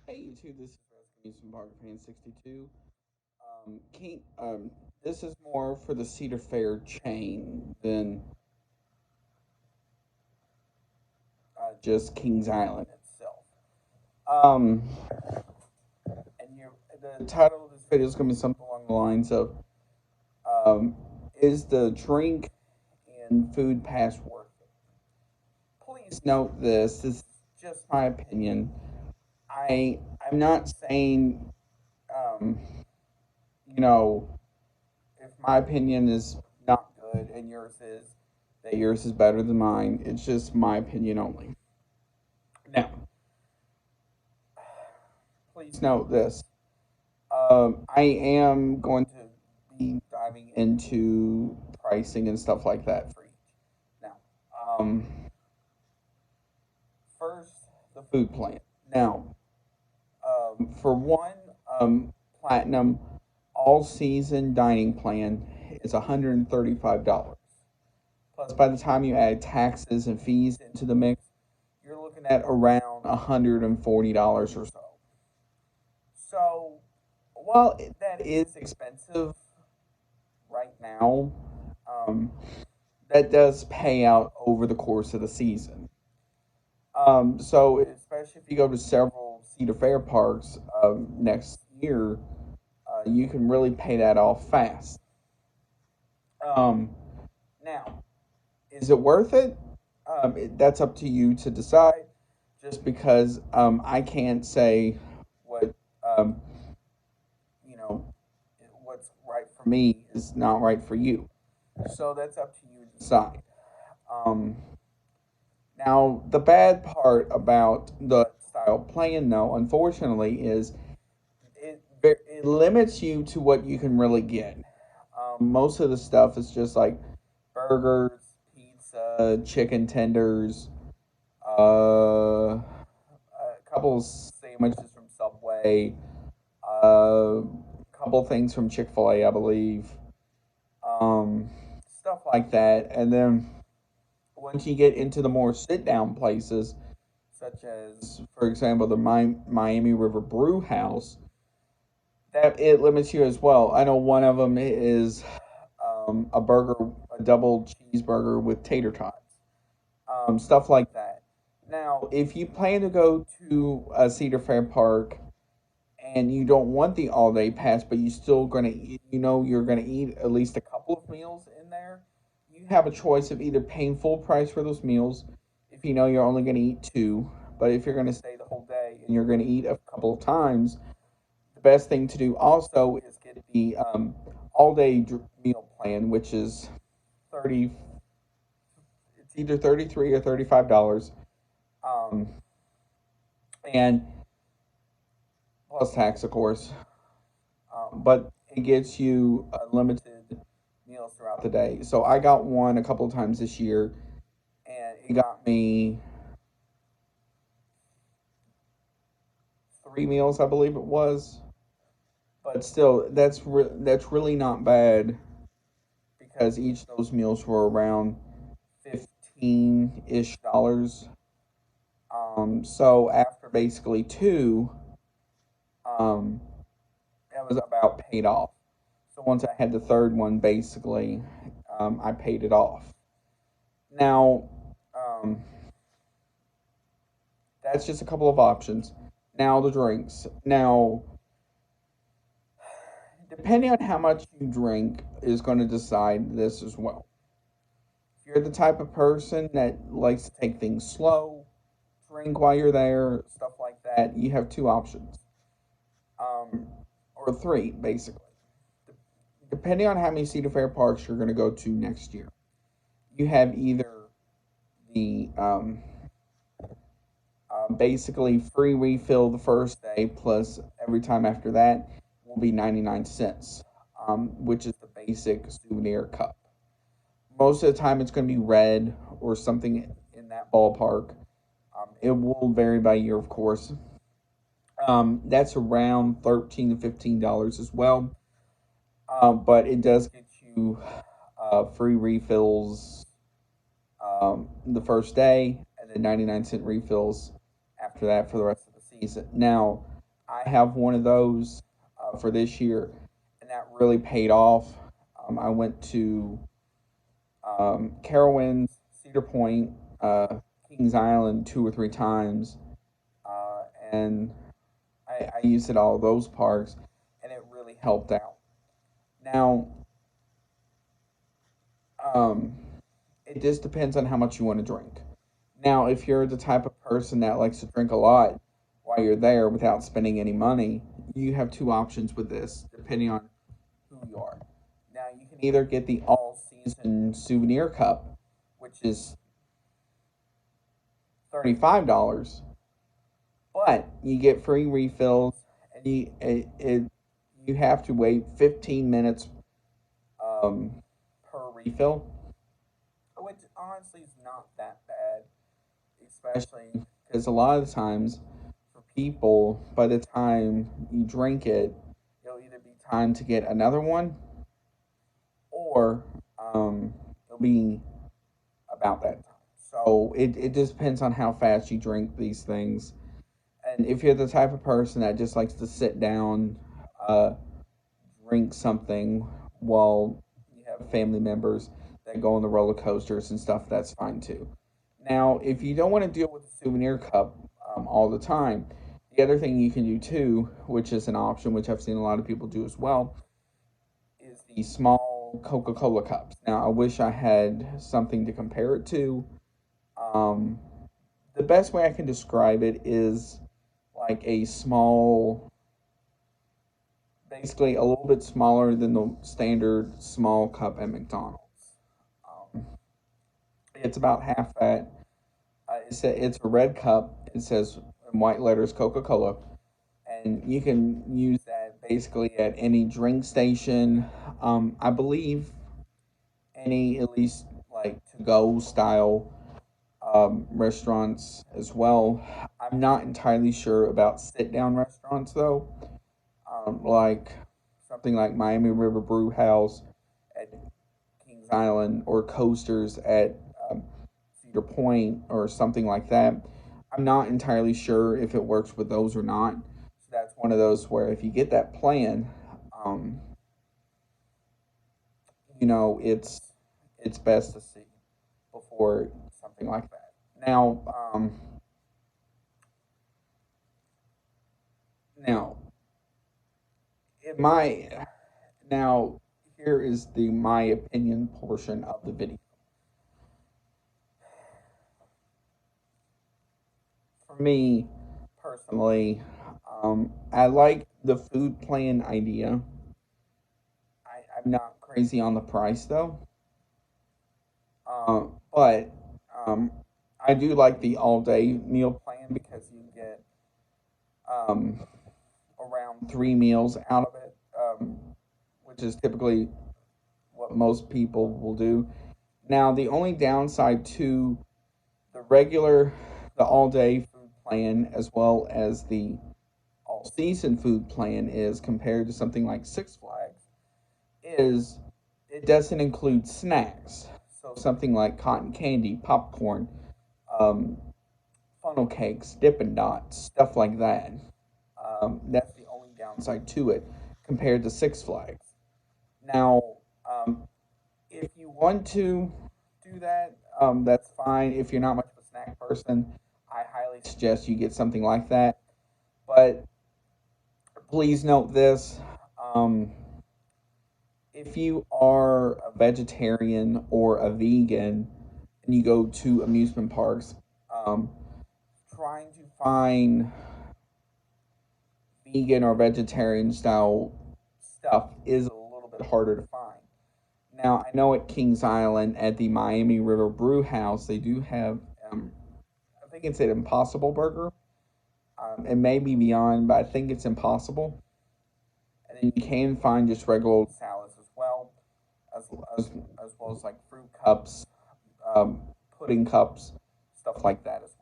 Hey YouTube, this is Rescue Park Fan 62. King, this is more for the Cedar Fair chain than just Kings Island itself. Um, and the title of this video is going to be something along the lines of, um, is the drink and food pass worth it? Please note this is just my opinion. I'm not saying, um, you know, if my opinion is not good and yours is, that yours is better than mine. It's just my opinion only. Now, please note this. I am going to be diving into pricing and stuff like that for each. Now, um, first, the food plan. Now, for one, platinum all season dining plan is $135. Plus, by the time you add taxes and fees into the mix, you're looking at around $140 or so. So, while that is expensive right now, um, that does pay out over the course of the season. So, especially if you go to several Cedar Fair parks next year, you can really pay that off fast. Um, Now, is it worth it? That's up to you to decide. Just because I can't say what um, you know what's right for me is not right for you. So that's up to you to decide. Um, Now the bad part about the style plan, though, unfortunately, is it limits you to what you can really get. Most of the stuff is just like burgers, pizza, chicken tenders, a couple sandwiches from Subway, a couple things from Chick-fil-A, I believe, stuff like that. And then once you get into the more sit-down places, such as, for example, the Miami River Brew House, that it limits you as well. I know one of them is a burger, a double cheeseburger with tater tots, stuff like that. Now, if you plan to go to Cedar Fair Park and you don't want the all day pass, but you still gonna eat, you're gonna eat at least a couple of meals in there, you have a choice of either paying full price for those meals if you know you're only gonna eat two, but if you're gonna stay the whole day and you're gonna eat a couple of times, the best thing to do also is get the all day meal plan, which is 30. It's either 33 or $35, um, and plus tax, of course. But it gets you limited meals throughout the day. So I got one a couple of times this year, and it got me three meals, I believe it was. But still, that's really not bad because each of those meals were around 15-ish dollars. So after basically two, um, that was about paid off. So once I had the third one, basically, I paid it off. Now, um, that's just a couple of options. Now the drinks. Now, depending on how much you drink, is going to decide this as well. If you're the type of person that likes to take things slow, drink while you're there, stuff like that, you have two options, um, or three basically. Depending on how many Cedar Fair parks you're going to go to next year, you have either the basically free refill the first day, plus every time after that will be 99 cents, which is the basic souvenir cup. Most of the time, it's going to be red or something in that ballpark. It will vary by year, of course. That's around $13 to $15 as well, but it does get you free refills the first day, and then 99-cent refills after that for the rest of the season. Now, I have one of those for this year, and that really paid off. I went to Carowinds, Cedar Point, Kings Island 2 or 3 times, uh, and I used it all those parks, and it really helped out. Now, um, it just depends on how much you want to drink. Now, if you're the type of person that likes to drink a lot while you're there without spending any money, you have two options with this, depending on who you are. Now, you can either get the all season souvenir cup, which is $35, but you get free refills, and you have to wait 15 minutes um, per refill, which honestly is not that bad, especially because a lot of the times for people, by the time you drink it, it'll either be time to get another one or it'll be about that time. So it just depends on how fast you drink these things. And if you're the type of person that just likes to sit down, uh, drink something while you have family members that go on the roller coasters and stuff, that's fine too. Now, if you don't want to deal with the souvenir cup all the time, the other thing you can do too, which is an option, which I've seen a lot of people do as well, is the small Coca Cola cups. Now, I wish I had something to compare it to. Um, the best way I can describe it is like a small, basically a little bit smaller than the standard small cup at McDonald's. Um, it's about half that. It's a red cup. It says in white letters Coca Cola, and you can use that basically at any drink station. I believe any at least like to go style restaurants as well. I'm not entirely sure about sit down restaurants though, like something like Miami River Brew House at Kings Island or Coasters at um, Cedar Point or something like that. I'm not entirely sure if it works with those or not. So that's one of those where if you get that plan, um, it's best to see before something like that. Now, now it might now here is the my opinion portion of the video. For me personally, I like the food plan idea. I'm not crazy on the price though, but um, I do like the all day meal plan because you get um, around 3 meals out of it, which is typically what most people will do. Now, the only downside to the regular, the all day food plan, as well as the all season food plan, is compared to something like Six Flags, is it doesn't include snacks. So, something like cotton candy, popcorn, um, funnel cakes, Dippin' Dots, stuff like that. That's the only downside to it compared to Six Flags. Now, um, if you want to do that, that's fine. If you're not much of a snack person, I highly suggest you get something like that. But please note this: um, if you are a vegetarian or a vegan and you go to amusement parks, um, trying to find vegan or vegetarian style stuff is a little bit harder to find. Now, I know at Kings Island at the Miami River Brew House, they do have, I think it's an Impossible Burger. It may be beyond, but I think it's Impossible. And then you can find just regular old salads as well, as, as, as well as like fruit cups, um, pudding cups, stuff like that as